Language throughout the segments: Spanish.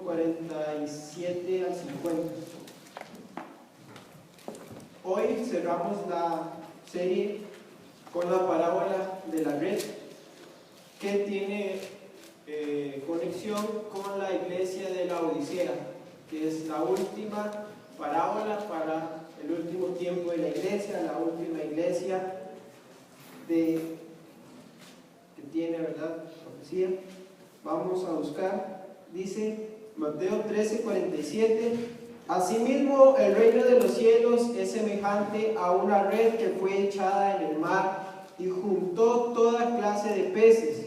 47 al 50. Hoy cerramos la serie con la parábola de la red, que tiene conexión con la iglesia de la Odisea, que es la última parábola para el último tiempo de la iglesia, la última iglesia que tiene, ¿verdad?, profecía. Vamos a buscar, dice Mateo 13:47: asimismo el reino de los cielos es semejante a una red que fue echada en el mar y juntó toda clase de peces.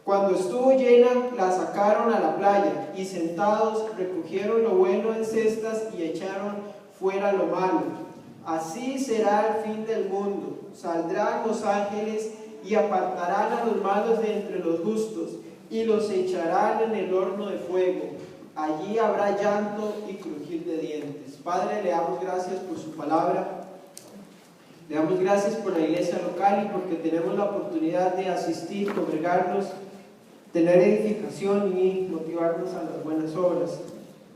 Cuando estuvo llena, la sacaron a la playa y sentados recogieron lo bueno en cestas y echaron fuera lo malo. Así será el fin del mundo. Saldrán los ángeles y apartarán a los malos de entre los justos y los echarán en el horno de fuego. Allí habrá llanto y crujir de dientes. Padre, le damos gracias por su palabra. Le damos gracias por la iglesia local y porque tenemos la oportunidad de asistir, congregarnos, tener edificación y motivarnos a las buenas obras.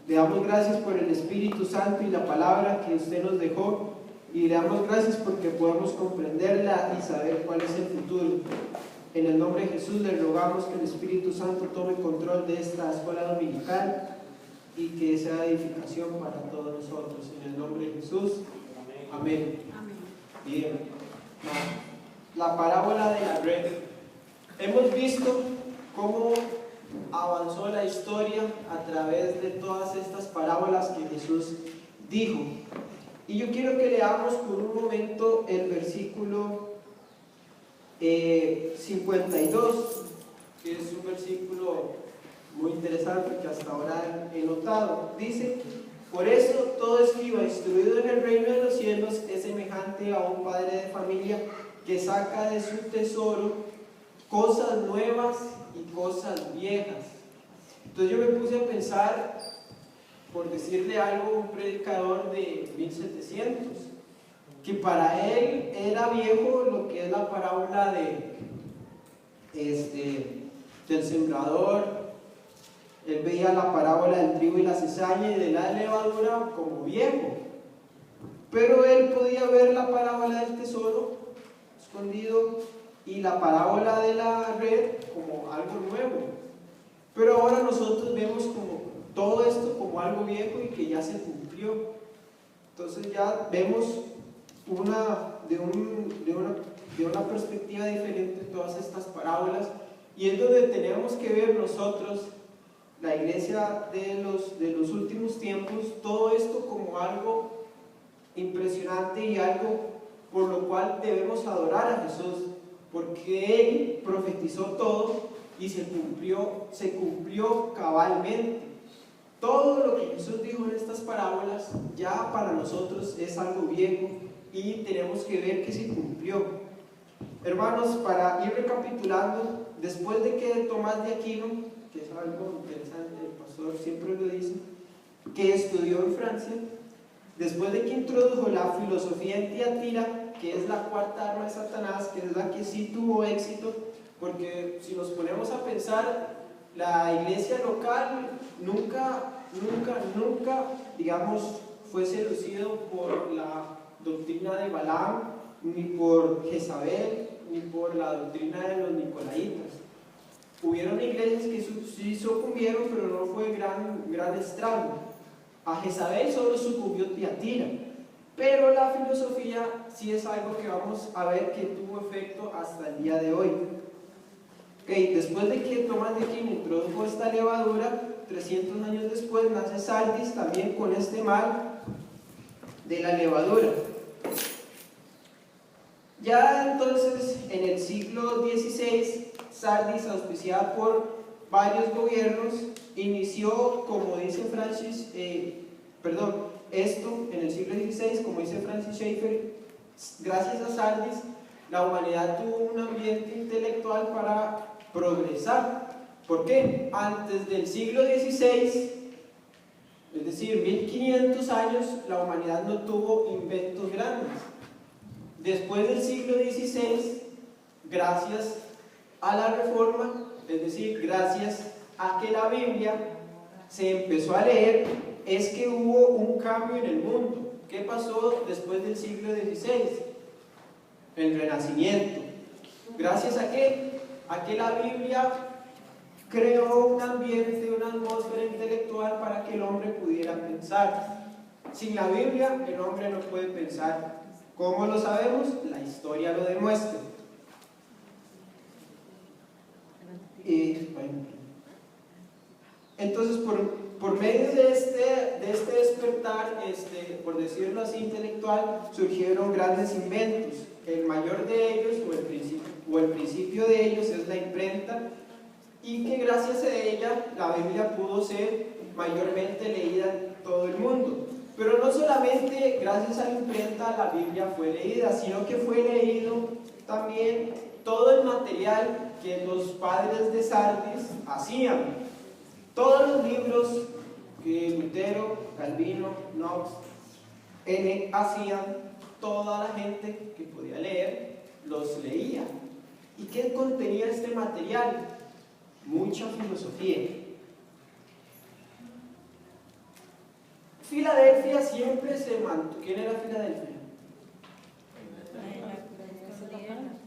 Le damos gracias por el Espíritu Santo y la palabra que usted nos dejó, y le damos gracias porque podemos comprenderla y saber cuál es el futuro. En el nombre de Jesús le rogamos que el Espíritu Santo tome control de esta escuela dominical y que sea edificación para todos nosotros. En el nombre de Jesús, amén. Bien, la parábola de la red. Hemos visto cómo avanzó la historia a través de todas estas parábolas que Jesús dijo. Y yo quiero que leamos por un momento el versículo 52, que es un versículo muy interesante que hasta ahora he notado. Dice: por eso todo escriba instruido en el reino de los cielos es semejante a un padre de familia que saca de su tesoro cosas nuevas y cosas viejas. Entonces yo me puse a pensar, por decirle algo, un predicador de 1700, que para él era viejo lo que es la parábola del sembrador. Él veía la parábola del trigo y la cizaña y de la levadura como viejo, pero él podía ver la parábola del tesoro escondido y la parábola de la red como algo nuevo. Pero ahora nosotros vemos como todo esto como algo viejo y que ya se cumplió. Entonces ya vemos de una perspectiva diferente todas estas parábolas, y es donde tenemos que ver nosotros, la iglesia de los últimos tiempos, todo esto como algo impresionante y algo por lo cual debemos adorar a Jesús, porque Él profetizó todo y se cumplió cabalmente. Todo lo que Jesús dijo en estas parábolas ya para nosotros es algo viejo y tenemos que ver que se cumplió. Hermanos, para ir recapitulando, después de que Tomás de Aquino, que es algo interesante, el pastor siempre lo dice, que estudió en Francia, después de que introdujo la filosofía en Tiatira, que es la cuarta arma de Satanás, que es la que sí tuvo éxito, porque si nos ponemos a pensar, la iglesia local nunca, digamos, fue seducido por la doctrina de Balaam, ni por Jezabel, ni por la doctrina de los nicolaitas. Hubieron iglesias que sí sucumbieron, pero no fue gran estrago. A Jezabel solo sucumbió Tiatira, pero la filosofía sí es algo que vamos a ver que tuvo efecto hasta el día de hoy. Después de que Tomás de Aquino introdujo esta levadura, 300 años después nace Sardis también con este mal de la levadura. Ya entonces, en el siglo XVI, Sardis, auspiciada por varios gobiernos, inició, como dice esto en el siglo XVI, como dice Francis Schaeffer, gracias a Sardis, la humanidad tuvo un ambiente intelectual para progresar. ¿Por qué? Antes del siglo XVI, es decir, 1500 años, la humanidad no tuvo inventos grandes. Después del siglo XVI, gracias a la Reforma, es decir, gracias a que la Biblia se empezó a leer es que hubo un cambio en el mundo. ¿Qué pasó después del siglo XVI? El Renacimiento. ¿Gracias a qué? A que la Biblia creó un ambiente, una atmósfera intelectual para que el hombre pudiera pensar. Sin la Biblia, el hombre no puede pensar. ¿Cómo lo sabemos? La historia lo demuestra. Entonces, por medio de este despertar, por decirlo así, intelectual, surgieron grandes inventos. El mayor de ellos, o el principio de ellos, es la imprenta, y que gracias a ella la Biblia pudo ser mayormente leída en todo el mundo. Pero no solamente gracias a la imprenta la Biblia fue leída, sino que fue leído también todo el material que los padres de Sardis hacían. Todos los libros que Lutero, Calvino, Knox, hacían, toda la gente que podía leer los leía. ¿Y qué contenía este material? Mucha filosofía. Filadelfia siempre se mantuvo. ¿Quién era Filadelfia?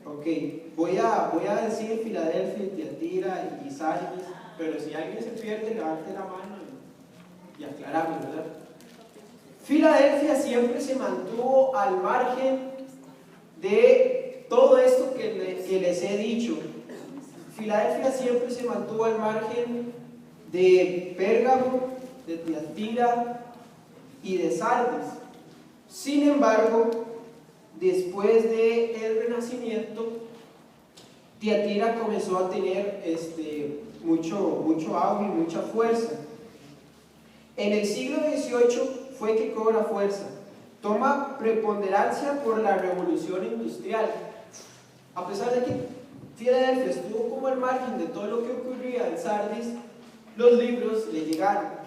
Ok, voy a decir Filadelfia, Tiatira y Sardis, pero si alguien se pierde, levante la mano y aclararlo, ¿verdad? Filadelfia siempre se mantuvo al margen de todo esto que les he dicho. Filadelfia siempre se mantuvo al margen de Pérgamo, de Tiatira y de Sardis. Sin embargo, después del Renacimiento, Tiatira comenzó a tener mucho auge y mucha fuerza. En el siglo XVIII fue que cobra fuerza. Toma preponderancia por la revolución industrial. A pesar de que Filadelfia estuvo como al margen de todo lo que ocurría en Sardis, los libros le llegaron.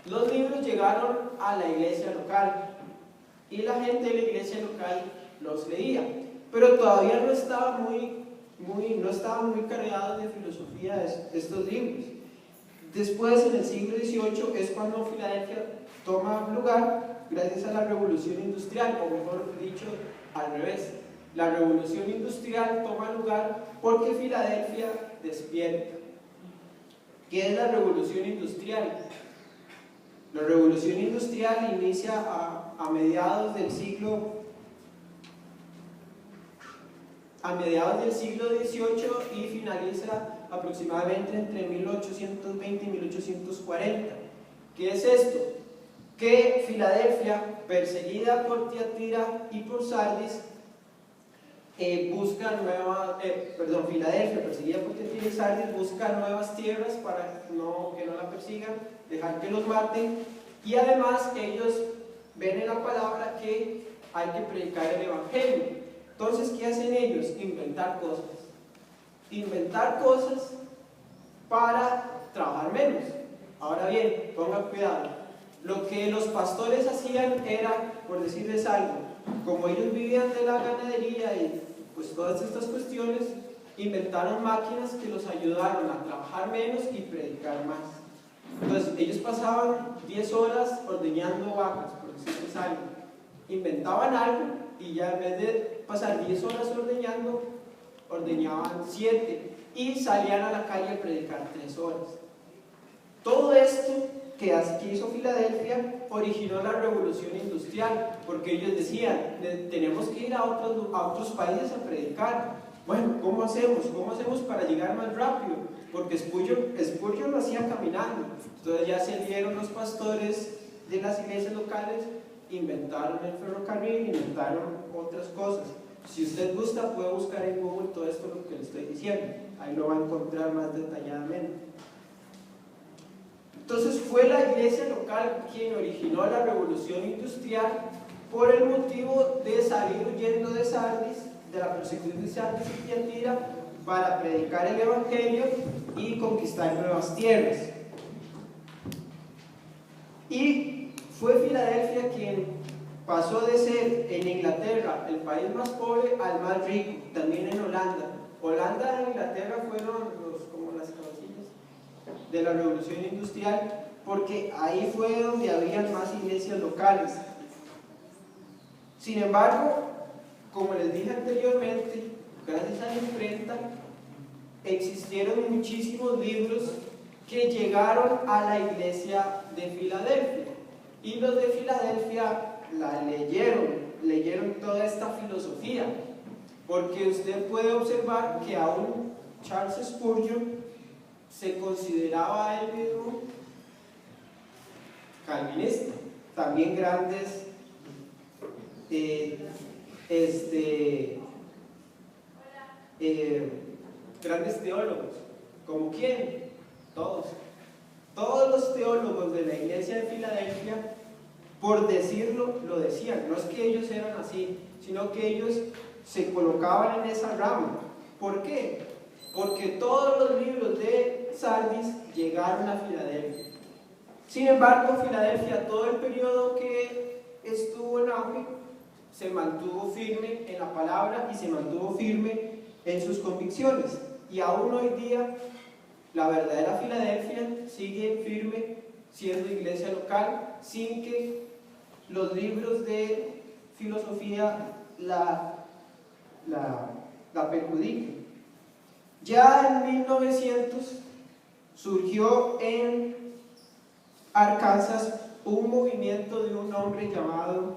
Los libros llegaron a la iglesia local y la gente de la iglesia local los leía, pero todavía no estaban muy cargados de filosofía estos libros. Después, en el siglo XVIII, es cuando Filadelfia toma lugar gracias a la revolución industrial, o mejor dicho, al revés. La revolución industrial toma lugar porque Filadelfia despierta. ¿Qué es la revolución industrial? La revolución industrial inicia a mediados del siglo XVIII y finaliza aproximadamente entre 1820 y 1840. ¿Qué es esto? Que Filadelfia, perseguida por Tiatira y por Sardis, Filadelfia, perseguida por Tiatira y Sardis, busca nuevas tierras para que no la persigan, dejar que los maten, y además ellos ven en la palabra que hay que predicar el evangelio. Entonces, ¿qué hacen ellos? Inventar cosas para trabajar menos. Ahora bien, pongan cuidado, lo que los pastores hacían era, por decirles algo, como ellos vivían de la ganadería y pues todas estas cuestiones, inventaron máquinas que los ayudaron a trabajar menos y predicar más. Entonces ellos pasaban 10 horas ordeñando vacas, por decirles algo. Inventaban algo y ya en vez de pasar 10 horas ordeñando, ordeñaban 7 y salían a la calle a predicar 3 horas. Todo esto que hizo Filadelfia originó la revolución industrial, porque ellos decían, tenemos que ir a otros países a predicar. Bueno, ¿cómo hacemos? ¿Cómo hacemos para llegar más rápido? Porque Spurgeon lo hacía caminando. Entonces ya se dieron los pastores de las iglesias locales, inventaron el ferrocarril, inventaron otras cosas. Si usted gusta, puede buscar en Google todo esto lo que le estoy diciendo. Ahí lo va a encontrar más detalladamente. Entonces fue la iglesia local quien originó la revolución industrial por el motivo de salir huyendo de Sardis, de la persecución de Sardis y Tiatira, para predicar el evangelio y conquistar nuevas tierras. Y fue Filadelfia quien pasó de ser en Inglaterra el país más pobre al más rico, también en Holanda. Holanda e Inglaterra fueron como las cabecillas. de la Revolución Industrial, porque ahí fue donde había más iglesias locales. Sin embargo, como les dije anteriormente, gracias a la imprenta, existieron muchísimos libros que llegaron a la iglesia de Filadelfia. Y los de Filadelfia la leyeron toda esta filosofía, porque usted puede observar que aún Charles Spurgeon se consideraba a él mismo calvinista. También grandes grandes teólogos. ¿Como quién? Todos los teólogos de la iglesia de Filadelfia, por decirlo, lo decían. No es que ellos eran así, sino que ellos se colocaban en esa rama. ¿Por qué? Porque todos los libros de Sardis llegaron a Filadelfia. Sin embargo, Filadelfia, todo el periodo que estuvo en auge, se mantuvo firme en la palabra y se mantuvo firme en sus convicciones. Y aún hoy día, la verdadera Filadelfia sigue firme siendo iglesia local, sin que los libros de filosofía la perjudiquen. Ya en 1900 surgió en Arkansas un movimiento de un hombre llamado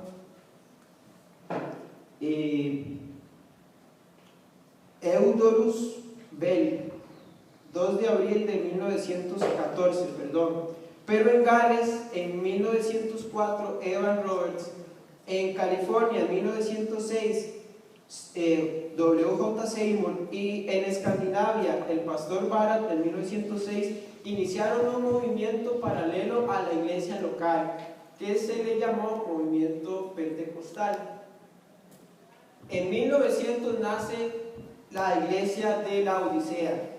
Eudorus Bell, 2 de abril de 1914, pero en Gales en 1904 Evan Roberts, en California en 1906 W.J. Seymour, y en Escandinavia el pastor Barat en 1906 iniciaron un movimiento paralelo a la iglesia local que se le llamó movimiento pentecostal. En 1900 nace la iglesia de la Odisea,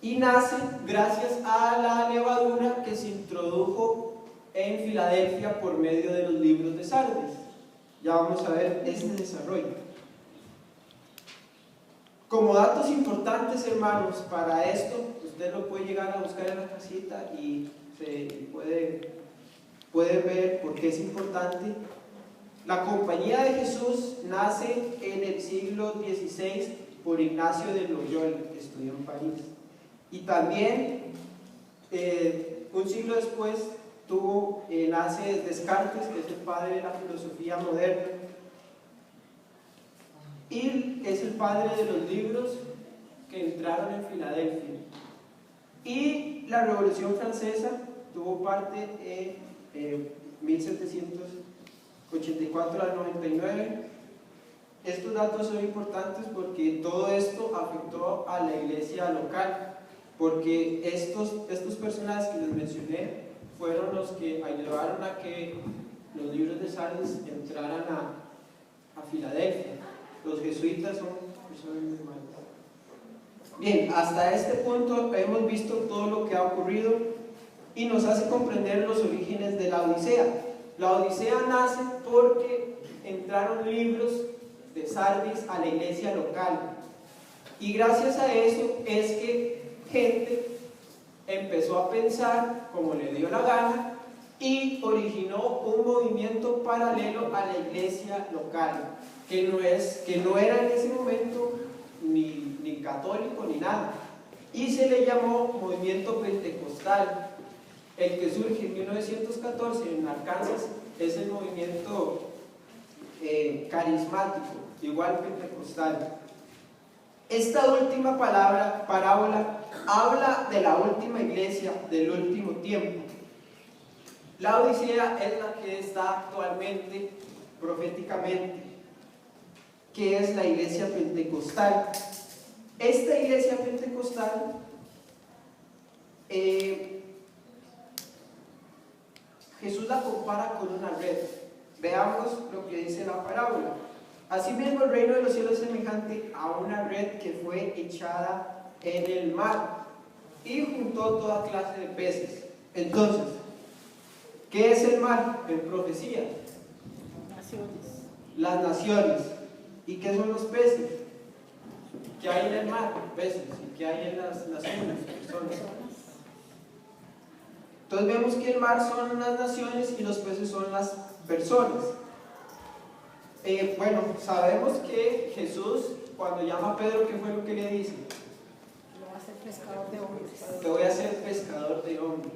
y nace gracias a la levadura que se introdujo en Filadelfia por medio de los libros de Sardis. Ya vamos a ver este desarrollo. Como datos importantes, hermanos, para esto, usted lo puede llegar a buscar en la casita y se puede ver por qué es importante. La Compañía de Jesús nace en el siglo XVI por Ignacio de Loyola, que estudió en París. Y también, un siglo después, nace Descartes, que es el padre de la filosofía moderna, y es el padre de los libros que entraron en Filadelfia. Y la Revolución Francesa tuvo parte en 1784 al 99. Estos datos son importantes porque todo esto afectó a la iglesia local, porque estos personajes que les mencioné fueron los que ayudaron a que los libros de Sardis entraran a Filadelfia. Los jesuitas son personas muy malas. Bien, hasta este punto hemos visto todo lo que ha ocurrido y nos hace comprender los orígenes de la Odisea. La Odisea nace porque entraron libros de Sardis a la iglesia local, y gracias a eso es que gente empezó a pensar como le dio la gana y originó un movimiento paralelo a la iglesia local, que no era en ese momento ni católico ni nada, y se le llamó movimiento pentecostal. El que surge en 1914 en Arkansas es el movimiento carismático, igual pentecostal. Esta última parábola habla de la última iglesia del último tiempo. La Odisea es la que está actualmente proféticamente, que es la iglesia pentecostal. Esta iglesia pentecostal Jesús la compara con una red. Veamos lo que dice la parábola. Asimismo, el reino de los cielos es semejante a una red que fue echada en el mar y juntó toda clase de peces. Entonces, ¿qué es el mar en profecía? Naciones. Las naciones. ¿Y qué son los peces? ¿Qué hay en el mar? Peces. ¿Y qué hay en las naciones? Personas. Entonces vemos que el mar son las naciones y los peces son las personas. Bueno, sabemos que Jesús, cuando llama a Pedro, ¿qué fue lo que le dice? Lo va a hacer pescador de hombres. Te voy a hacer pescador de hombres.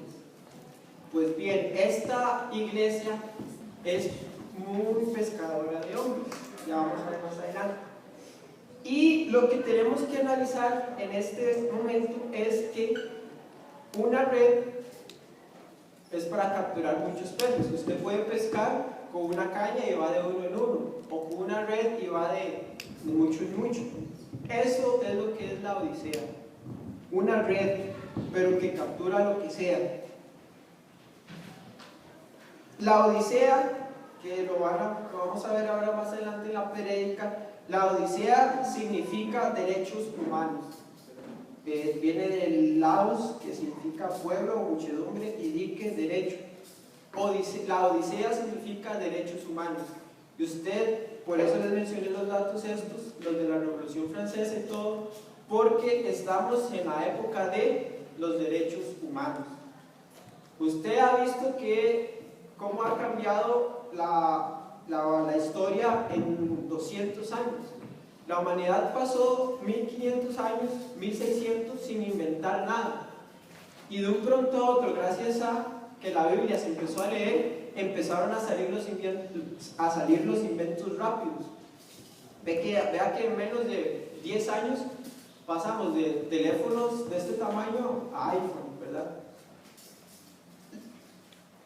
Pues bien, esta iglesia es muy pescadora de hombres. Ya vamos a ver más adelante. Y lo que tenemos que analizar en este momento es que una red es para capturar muchos peces. Usted puede pescar con una caña y va de uno en uno, o con una red y va de mucho en mucho. Eso es lo que es la Odisea. Una red, pero que captura lo que sea. La Odisea, que lo vamos a ver ahora más adelante en la prédica, la Odisea significa derechos humanos. Viene del laos, que significa pueblo o muchedumbre, y dique, derecho. La Odisea significa derechos humanos. Y usted, por eso les mencioné los datos estos, los de la Revolución Francesa y todo, porque estamos en la época de los derechos humanos. Usted ha visto cómo ha cambiado la historia en 200 años. La humanidad pasó 1500 años, 1600 sin inventar nada. Y de un pronto a otro, gracias a que la Biblia se empezó a leer, empezaron a salir los inventos rápidos. Vea que en menos de 10 años pasamos de teléfonos de este tamaño a iPhone, ¿verdad?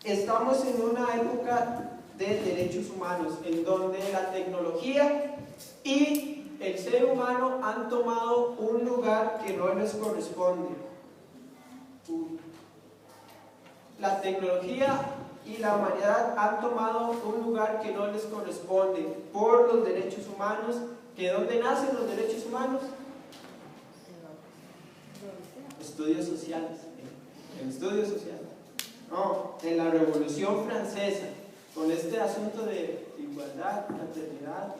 Estamos en una época de derechos humanos, en donde la tecnología y el ser humano han tomado un lugar que no les corresponde. La tecnología y la humanidad han tomado un lugar que no les corresponde por los derechos humanos. ¿Que dónde nacen los derechos humanos? Estudios sociales. En estudios sociales. No, en la Revolución Francesa, con este asunto de igualdad, fraternidad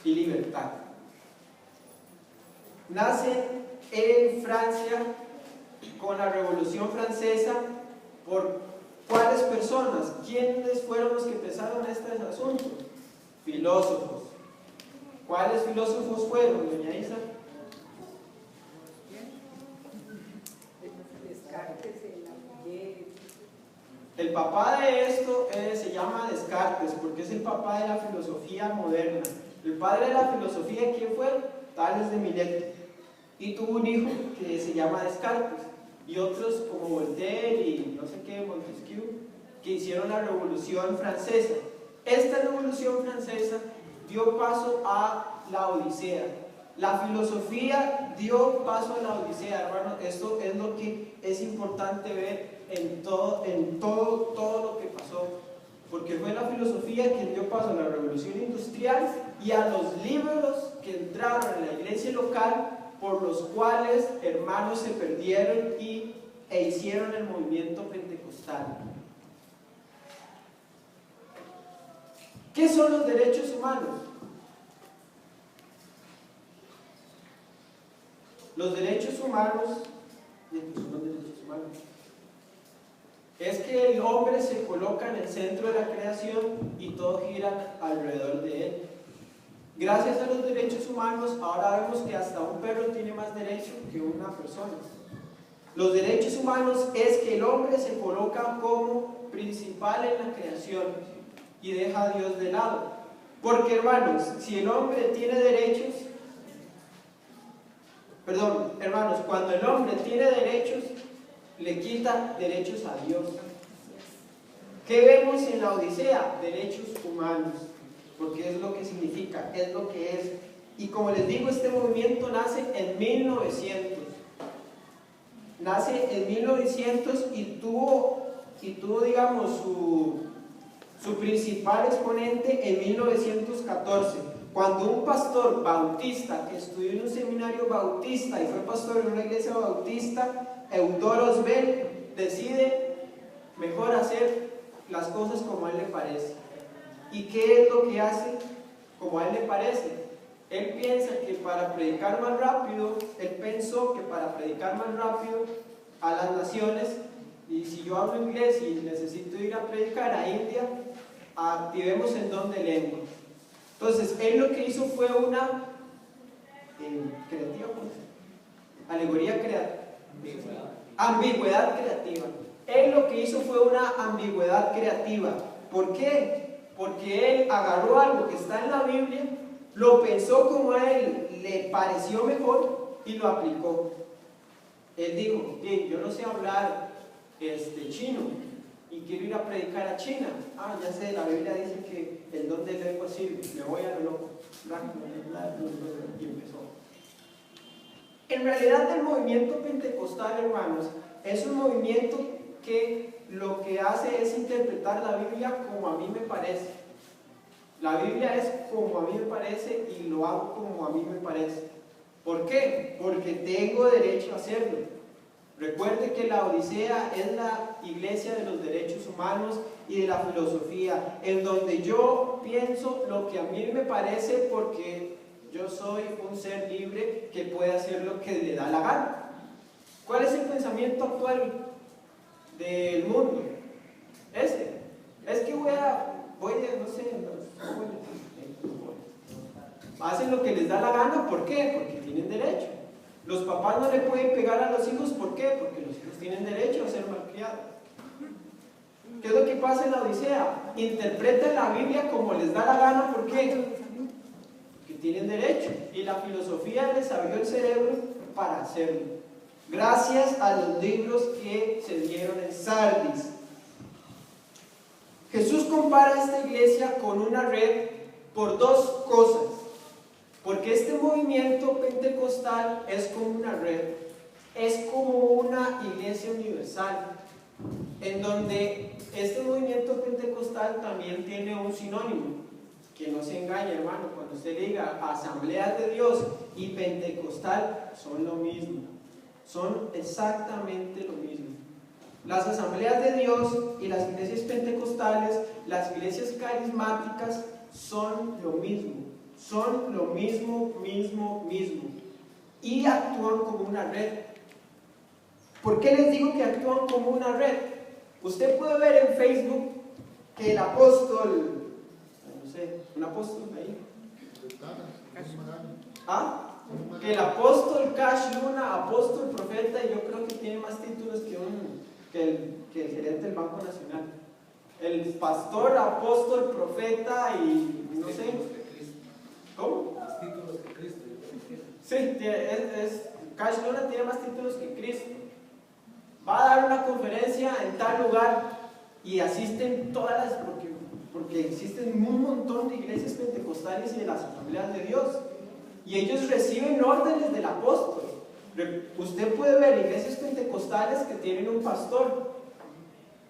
y libertad. Nace en Francia con la Revolución Francesa. ¿Por cuáles personas? ¿Quiénes fueron los que empezaron este asunto? Filósofos. ¿Cuáles filósofos fueron, doña Isa? El papá de esto se llama Descartes, porque es el papá de la filosofía moderna. El padre de la filosofía, ¿quién fue? Tales de Milet. Y tuvo un hijo que se llama Descartes. Y otros como Voltaire y no sé qué, Montesquieu, que hicieron la Revolución Francesa. Esta Revolución Francesa dio paso a la Odisea. La filosofía dio paso a la Odisea, hermano. Esto es lo que es importante ver en todo lo que pasó, porque fue la filosofía quien dio paso a la revolución industrial y a los libros que entraron en la iglesia local, por los cuales hermanos se perdieron e hicieron el movimiento pentecostal. ¿Qué son los derechos humanos? Los derechos humanos, es que el hombre se coloca en el centro de la creación y todo gira alrededor de él. Gracias a los derechos humanos, ahora vemos que hasta un perro tiene más derecho que una persona. Los derechos humanos es que el hombre se coloca como principal en la creación y deja a Dios de lado. Porque, hermanos, si el hombre tiene derechos, cuando el hombre tiene derechos, le quita derechos a Dios. ¿Qué vemos en la Odisea? Derechos humanos, porque es lo que significa, es lo que es. Y como les digo, este movimiento nace en 1900. Nace en 1900 y tuvo digamos, su principal exponente en 1914. Cuando un pastor bautista que estudió en un seminario bautista y fue pastor en una iglesia bautista, Eudoro Svel, decide mejor hacer las cosas como a él le parece. ¿Y qué es lo que hace como a él le parece? Él piensa que para predicar más rápido, él pensó que para predicar más rápido a las naciones, y si yo hablo inglés y necesito ir a predicar a India, activemos el don de lengua. Entonces, él lo que hizo fue una alegoría creativa, ambigüedad creativa. Él lo que hizo fue una ambigüedad creativa. ¿Por qué? Porque él agarró algo que está en la Biblia, lo pensó como a él le pareció mejor y lo aplicó. Él dijo, bien, yo no sé hablar chino y quiero ir a predicar a China. Ya sé, la Biblia dice que el don de lengua sirve, me voy a lo loco. Y empezó. En realidad el movimiento pentecostal, hermanos, es un movimiento que lo que hace es interpretar la Biblia como a mí me parece. La Biblia es como a mí me parece y lo hago como a mí me parece. ¿Por qué? Porque tengo derecho a hacerlo. Recuerde que la Odisea es la iglesia de los derechos humanos y de la filosofía, en donde yo pienso lo que a mí me parece porque yo soy un ser libre que puede hacer lo que le da la gana. ¿Cuál es el pensamiento actual del mundo? Es que hacen lo que les da la gana. ¿Por qué? Porque tienen derecho. Los papás no le pueden pegar a los hijos. ¿Por qué? Porque los hijos tienen derecho a ser malcriados. ¿Qué es lo que pasa en la Odisea? Interpretan la Biblia como les da la gana. ¿Por qué? Porque tienen derecho. Y la filosofía les abrió el cerebro para hacerlo. Gracias a los libros que se dieron en Sardis. Jesús compara esta iglesia con una red por dos cosas. Porque este movimiento pentecostal es como una red, es como una iglesia universal, en donde este movimiento pentecostal también tiene un sinónimo, que no se engañe, hermano, cuando usted diga asambleas de Dios y pentecostal, son lo mismo, son exactamente lo mismo. Las asambleas de Dios y las iglesias pentecostales, las iglesias carismáticas, son lo mismo. Son lo mismo. Y actúan como una red. ¿Por qué les digo que actúan como una red? Usted puede ver en Facebook que el apóstol, no sé, un apóstol ahí. Que el apóstol Cash Luna, apóstol, profeta, y yo creo que tiene más títulos que el gerente del Banco Nacional. El pastor, apóstol, profeta y no sé. ¿Cómo? Más títulos que Cristo. Sí, Cash Luna tiene más títulos que Cristo. Va a dar una conferencia en tal lugar y asisten todas las, porque existen un montón de iglesias pentecostales y de las asambleas de Dios. Y ellos reciben órdenes del apóstol. Usted puede ver iglesias pentecostales que tienen un pastor,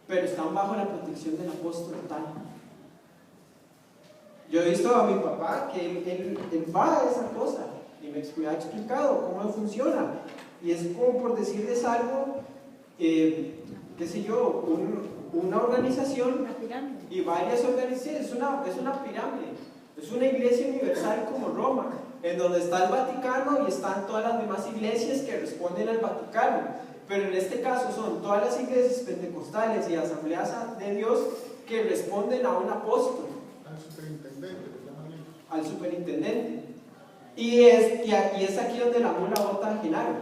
pero están bajo la protección del apóstol tal. Yo he visto a mi papá que él va a esa cosa y me ha explicado cómo funciona. Y es como por decirles algo, qué sé yo, una organización y varias organizaciones. Es una pirámide, es una iglesia universal como Roma, en donde está el Vaticano y están todas las demás iglesias que responden al Vaticano. Pero en este caso son todas las iglesias pentecostales y asambleas de Dios que responden a un apóstol. Al superintendente. Y es aquí donde la mula bota a Genaro.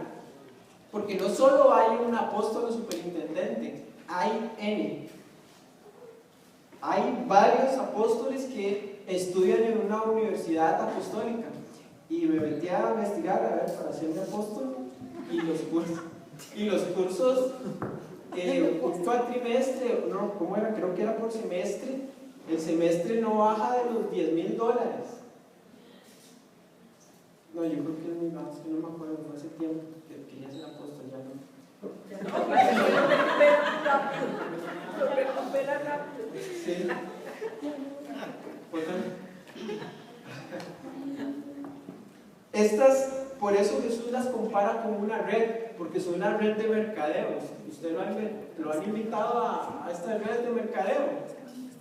Porque no solo hay un apóstol o superintendente, hay varios apóstoles que estudian en una universidad apostólica. Y me metí a investigar, a ver, para ser un apóstol, y los cursos un cuatrimestre, no, ¿cómo era? Creo que era por semestre. El semestre no baja de los $10,000. No, yo creo que es muy bajo, es que no me acuerdo, fue hace tiempo que quería ser apóstol, ya no. Lo recupera rápido. Sí. Por eso Jesús las compara con una red, porque son una red de mercadeos. ¿Usted lo han invitado a esta red de mercadeo?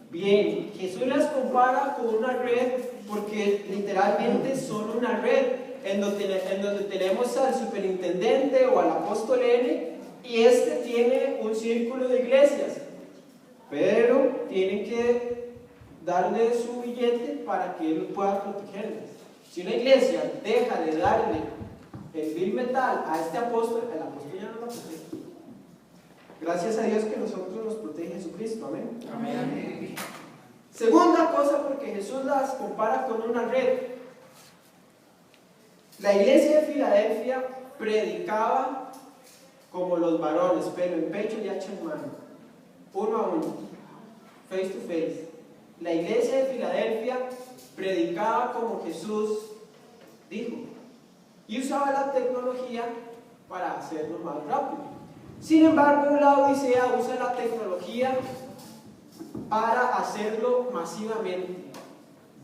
Bien, Jesús las compara con una red porque literalmente son una red en donde tenemos al superintendente o al apóstol N, y este tiene un círculo de iglesias, pero tienen que darle su billete para que él pueda protegerles. Si una iglesia deja de darle el bill metal a este apóstol, el apóstol ya no lo protege. Gracias a Dios que nosotros nos protege Jesucristo, amén. Amén. Segunda cosa, porque Jesús las compara con una red. La iglesia de Filadelfia predicaba como los varones, pelo en pecho y hacha en mano, uno a uno, face to face. La iglesia de Filadelfia predicaba como Jesús dijo y usaba la tecnología para hacerlo más rápido. Sin embargo, la Odisea usa la tecnología para hacerlo masivamente.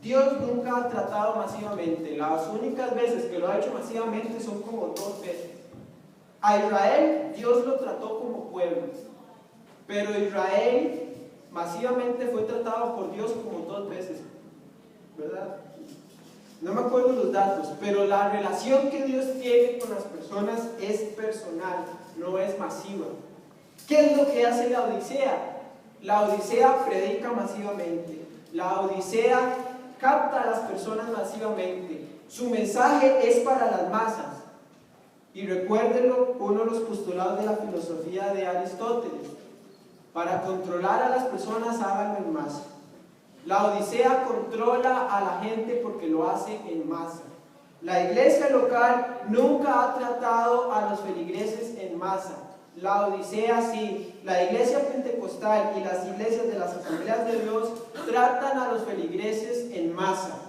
Dios nunca ha tratado masivamente. Las únicas veces que lo ha hecho masivamente son como 2 veces. A Israel Dios lo trató como pueblo, pero Israel masivamente fue tratado por Dios como 2 veces, ¿verdad? No me acuerdo los datos, pero la relación que Dios tiene con las personas es personal, no es masiva. ¿Qué es lo que hace la Odisea? La Odisea predica masivamente. La Odisea capta a las personas masivamente. Su mensaje es para las masas. Y recuérdenlo, uno de los postulados de la filosofía de Aristóteles: para controlar a las personas, háganlo en masa. La Odisea controla a la gente porque lo hace en masa. La iglesia local nunca ha tratado a los feligreses en masa. La Odisea sí. La iglesia pentecostal y las iglesias de las asambleas de Dios tratan a los feligreses en masa.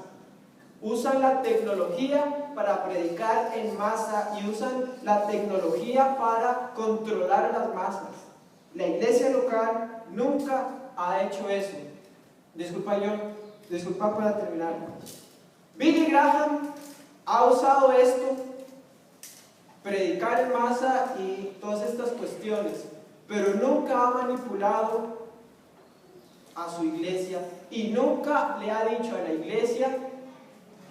Usan la tecnología para predicar en masa y usan la tecnología para controlar a las masas. La iglesia local nunca ha hecho eso. Disculpa para terminar. Billy Graham ha usado esto, predicar en masa y todas estas cuestiones, pero nunca ha manipulado a su iglesia y nunca le ha dicho a la iglesia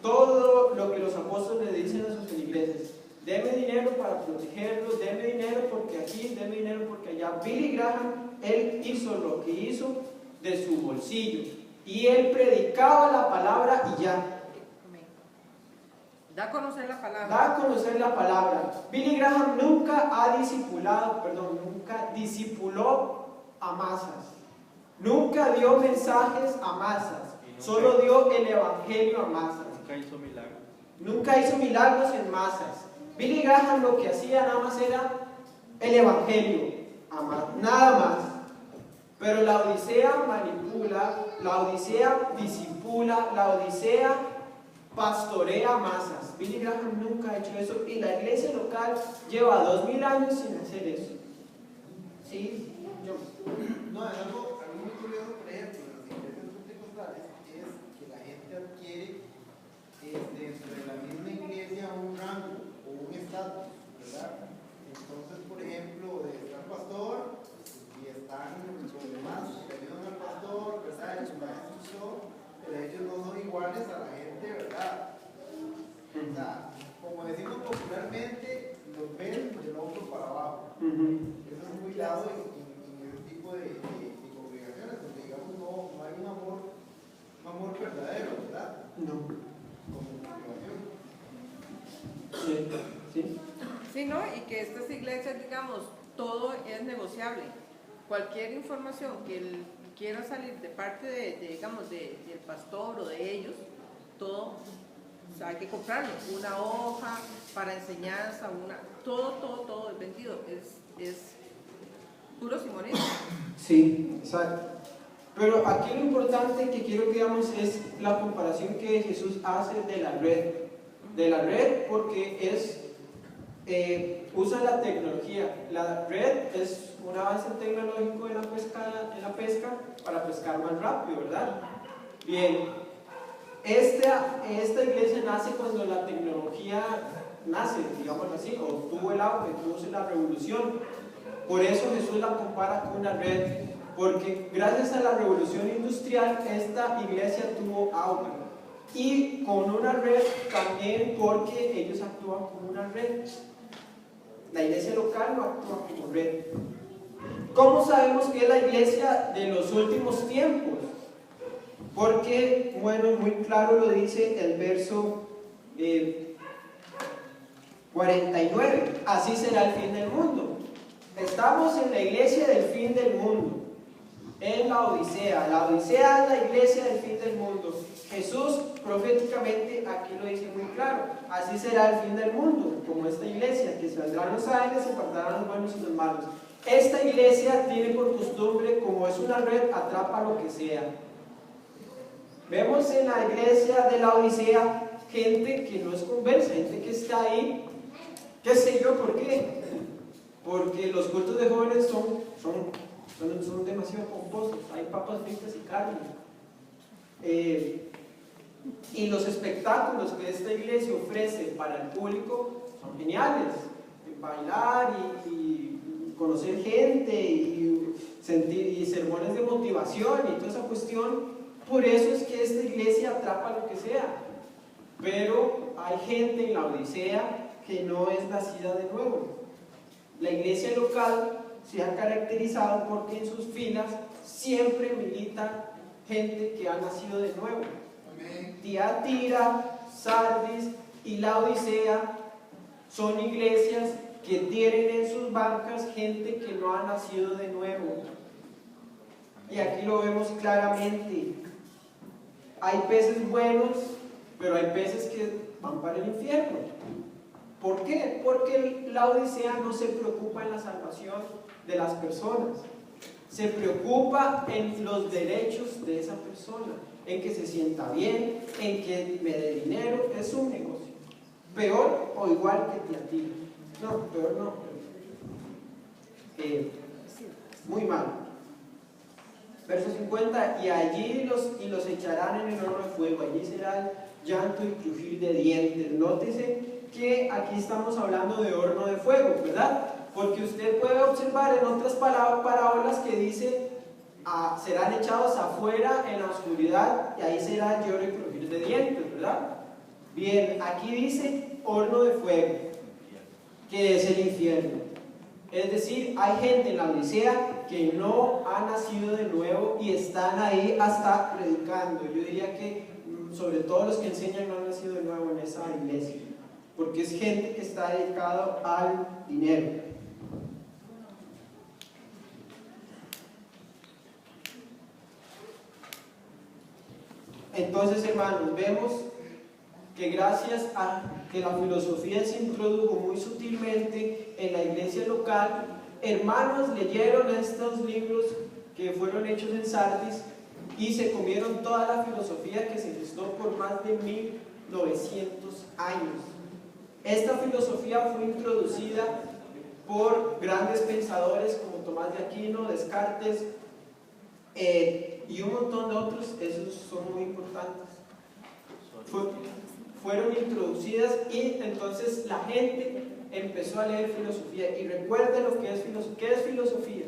todo lo que los apóstoles le dicen a sus feligreses: deme dinero para protegerlos, deme dinero porque aquí, deme dinero porque allá. Billy Graham, él hizo lo que hizo de su bolsillo y él predicaba la palabra y ya. Da a conocer la palabra. Da a conocer la palabra. Billy Graham nunca discipuló a masas. Nunca dio mensajes a masas. Solo dio el evangelio a masas. Nunca hizo milagros. Nunca hizo milagros en masas. Billy Graham lo que hacía nada más era el evangelio, nada más. Pero la Odisea manipula, la Odisea disipula, la Odisea pastorea masas. Billy Graham nunca ha hecho eso y la iglesia local lleva 2000 años sin hacer eso. ¿Sí? No, es algo muy curioso, por ejemplo, en las iglesias pentecostales es que la gente adquiere dentro de la misma iglesia un rango o un estatus, ¿verdad? Entonces, por ejemplo, está el pastor y están los demás que ayudan al pastor, ¿verdad? El maestro, pero ellos no son iguales a la gente, ¿verdad? O sea, como decimos popularmente, los ven del hombro para abajo. Eso es muy dado en ese tipo de congregaciones, donde digamos no hay un amor verdadero, ¿verdad? No. Como motivación. ¿Sí? Sí, ¿no? Y que estas iglesias, digamos, todo es negociable. Cualquier información que quiera salir de parte digamos, del pastor o de ellos, todo, o sea, hay que comprarlo. Una hoja para enseñanza, todo es vendido. Es puro simonismo. Sí, exacto. Pero aquí lo importante que quiero que veamos es la comparación que Jesús hace de la red. De la red porque usa la tecnología. La red es un avance tecnológico en la pesca para pescar más rápido, ¿verdad? Bien, esta iglesia nace cuando la tecnología nace, digamos así, o tuvo el auge, tuvo la revolución. Por eso Jesús la compara con una red, porque gracias a la revolución industrial esta iglesia tuvo auge. y con una red también porque ellos actúan como una red. La iglesia local no actúa como red. ¿Cómo sabemos que es la iglesia de los últimos tiempos? Porque, bueno, muy claro lo dice el verso 49. Así será el fin del mundo. Estamos en la iglesia del fin del mundo, en la Odisea. La Odisea es la iglesia del fin del mundo. Jesús proféticamente aquí lo dice muy claro. Así será el fin del mundo, como esta iglesia, que saldrán los ángeles y apartarán los buenos y los malos. Esta iglesia tiene por costumbre, como es una red, atrapa lo que sea. Vemos en la iglesia de la Odisea gente que no es conversa, gente que está ahí, qué sé yo, ¿por qué? Porque los cultos de jóvenes son demasiado pomposos, hay papas fritas y carne. Y los espectáculos que esta iglesia ofrece para el público son geniales. Bailar y conocer gente y sermones de motivación y toda esa cuestión. Por eso es que esta iglesia atrapa lo que sea. Pero hay gente en la Odisea que no es nacida de nuevo. La iglesia local se ha caracterizado porque en sus filas siempre milita gente que ha nacido de nuevo. Tiatira, Sardis y la Odisea son iglesias que tienen en sus bancas gente que no ha nacido de nuevo. Y aquí lo vemos claramente. Hay peces buenos, pero hay peces que van para el infierno. ¿Por qué? Porque la Odisea no se preocupa en la salvación de las personas. Se preocupa en los derechos de esa persona, en que se sienta bien, en que me dé dinero. Es un negocio. Peor o igual que Tiatira. No, peor no. Muy mal. Verso 50, y allí los echarán en el horno de fuego, allí será llanto y crujir de dientes. Nótese que aquí estamos hablando de horno de fuego, ¿verdad? Porque usted puede observar en otras parábolas que dice, serán echados afuera en la oscuridad, y ahí será lloro y crujir de dientes, ¿verdad? Bien, aquí dice horno de fuego, que es el infierno. Es decir, hay gente en la Odisea que no ha nacido de nuevo y están ahí hasta predicando. Yo diría que sobre todo los que enseñan no han nacido de nuevo en esa iglesia, porque es gente que está dedicada al dinero. Entonces, hermanos, vemos que gracias a que la filosofía se introdujo muy sutilmente en la iglesia local, hermanos leyeron estos libros que fueron hechos en Sardis y se comieron toda la filosofía que se gestó por más de 1900 años. Esta filosofía fue introducida por grandes pensadores como Tomás de Aquino, Descartes y un montón de otros. Esos son muy importantes. Fueron introducidas y entonces la gente empezó a leer filosofía. Y recuerden lo que es filosofía. ¿Qué es filosofía?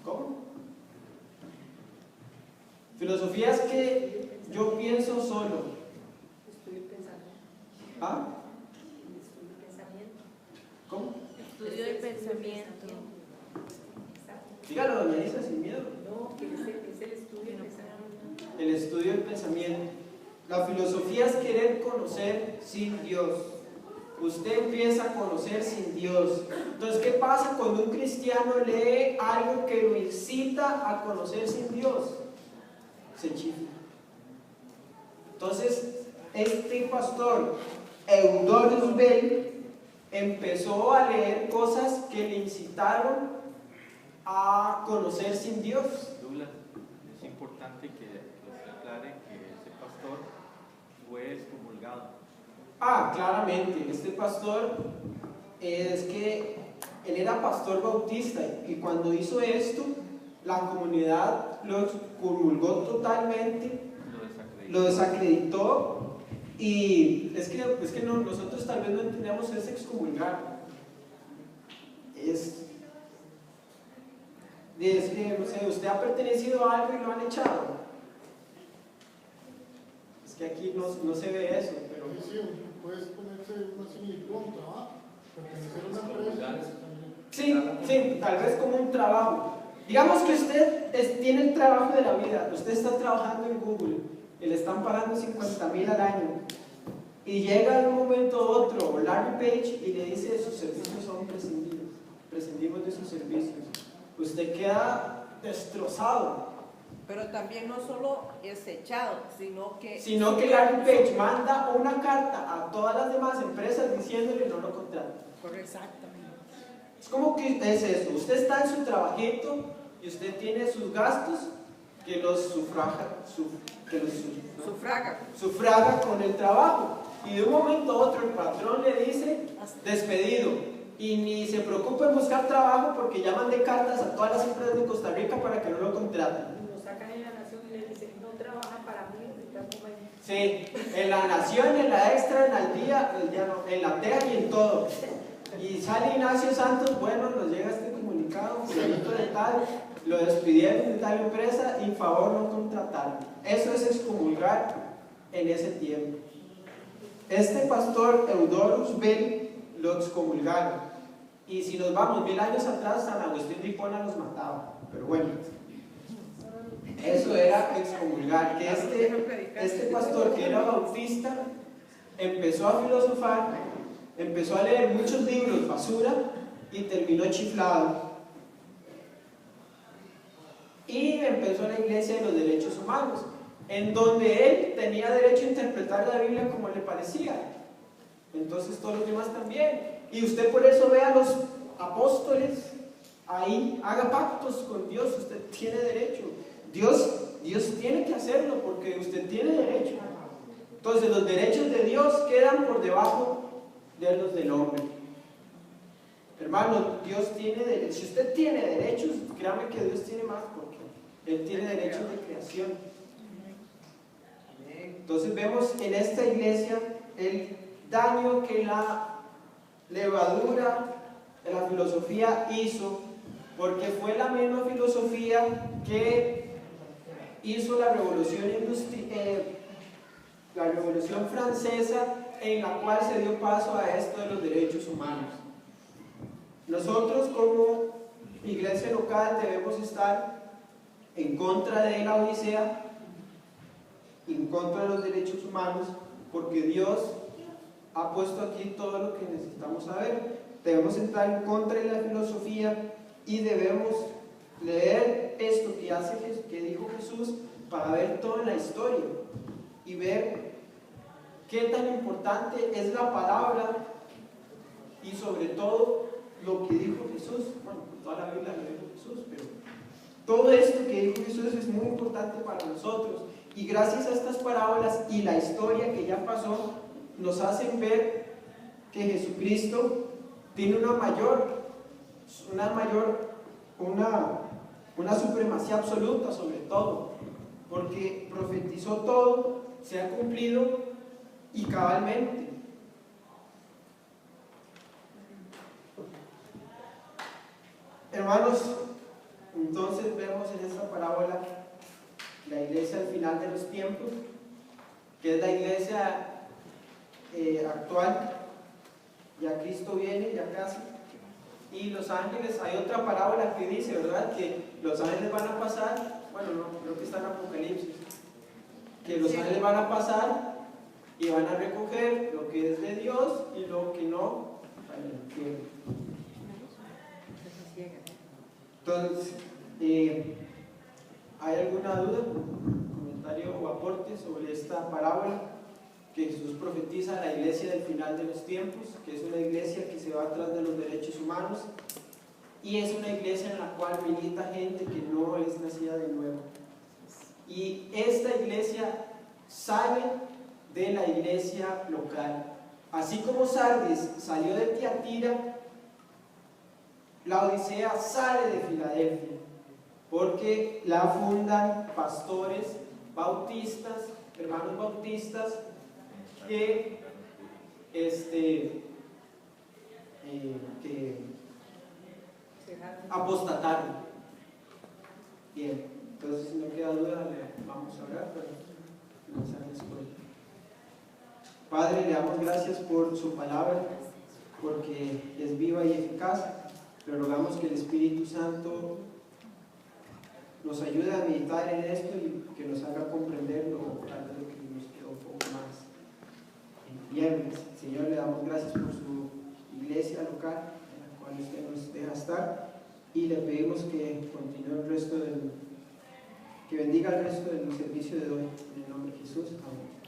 ¿Cómo? Filosofía es que yo pienso solo. Estudio el pensamiento. ¿Ah? Estudio el pensamiento. ¿Cómo? Estudio del pensamiento. Dígalo, doña Isa, sin miedo. No, que es el estudio del pensamiento. El estudio del pensamiento. La filosofía es querer conocer sin Dios. Usted empieza a conocer sin Dios. Entonces, ¿qué pasa cuando un cristiano lee algo que lo incita a conocer sin Dios? Se chifla. Entonces, este pastor, Eudorius Bell, empezó a leer cosas que le incitaron a conocer sin Dios. Douglas, es importante que usted aclare que ese pastor fue excomulgado. Claramente, este pastor es que él era pastor bautista y cuando hizo esto, la comunidad lo excomulgó totalmente, lo desacreditó y es que nosotros tal vez no entendemos ese excomulgar. Es que, no sé, usted ha pertenecido a algo y lo han echado. Es que aquí no se ve eso, pero... Sí, sí, puedes ponerse una similitud a un trabajo, pertenecer a una empresa. Sí, tal vez como un trabajo. Digamos que usted tiene el trabajo de la vida, usted está trabajando en Google y le están pagando 50,000 al año. Y llega de un momento a otro Larry Page y le dice: sus servicios son prescindidos, prescindimos de sus servicios. Usted queda destrozado. Pero también no solo es echado, sino que Larry Page manda una carta a todas las demás empresas diciéndole no lo contraten. Exactamente. Es como que es eso, usted está en su trabajito y usted tiene sus gastos que los sufraga con el trabajo. Y de un momento a otro el patrón le dice despedido. Y ni se preocupe en buscar trabajo porque ya mandé cartas a todas las empresas de Costa Rica para que no lo contraten. Lo sacan en La Nación y le dicen, no trabaja para mí, está como ahí. Sí, en La Nación, en la Extra, en Al Día, en la TEA y en todo. Y sale Ignacio Santos, bueno, nos llega este comunicado, fulanito de tal, lo despidieron de tal empresa y favor no contrataron. Eso es excomulgar en ese tiempo. Este pastor Eudorus Bell lo excomulgaron. Y si nos vamos 1000 años atrás, San Agustín de Hipona los mataba. Pero bueno, eso era excomulgar. Que este pastor, que era bautista, empezó a filosofar, empezó a leer muchos libros basura y terminó chiflado. Y empezó la Iglesia de los Derechos Humanos, en donde él tenía derecho a interpretar la Biblia como le parecía. Entonces todos los demás también. Y usted por eso ve a los apóstoles ahí, haga pactos con Dios, usted tiene derecho. Dios tiene que hacerlo porque usted tiene derecho. Entonces los derechos de Dios quedan por debajo de los del hombre. Hermano, Dios tiene derechos. Si usted tiene derechos, créame que Dios tiene más porque Él tiene derechos de creación. Entonces vemos en esta iglesia el daño que la levadura de la filosofía hizo, porque fue la misma filosofía que hizo la revolución francesa, en la cual se dio paso a esto de los derechos humanos. Nosotros como iglesia local debemos estar en contra de la Odisea, en contra de los derechos humanos, porque Dios ha puesto aquí todo lo que necesitamos saber. Debemos estar en contra de la filosofía y debemos leer esto que dijo Jesús para ver toda la historia y ver qué tan importante es la palabra y sobre todo lo que dijo Jesús. Bueno, toda la Biblia lo dijo Jesús, pero todo esto que dijo Jesús es muy importante para nosotros. Y gracias a estas parábolas y la historia que ya pasó, nos hacen ver que Jesucristo tiene una supremacía absoluta sobre todo, porque profetizó todo, se ha cumplido y cabalmente. Hermanos, entonces vemos en esta parábola la iglesia al final de los tiempos, que es la iglesia actual. Ya Cristo viene, ya casi. Y los ángeles, hay otra parábola que dice, ¿verdad? Que los ángeles van a pasar, bueno, no, creo que está en Apocalipsis, que los ángeles van a pasar y van a recoger lo que es de Dios y lo que no para el infierno. Entonces, ¿hay alguna duda, comentario o aporte sobre esta parábola que Jesús profetiza a la iglesia del final de los tiempos, que es una iglesia que se va atrás de los derechos humanos y es una iglesia en la cual milita gente que no es nacida de nuevo? Y esta iglesia sale de la iglesia local. Así como Sardis salió de Tiatira, la Odisea sale de Filadelfia, porque la fundan pastores bautistas, hermanos bautistas, que apostataron. Bien, entonces si no queda duda, le vamos a orar para comenzar la escuela. Padre, le damos gracias por su palabra, porque es viva y eficaz. Le rogamos que el Espíritu Santo nos ayude a meditar en esto y que nos haga comprenderlo, tal vez lo que nos quedó un poco más viernes. Señor, le damos gracias por su iglesia local, en la cual usted nos deja estar, y le pedimos que continúe el resto que bendiga el resto del servicio de hoy, en el nombre de Jesús. Amén.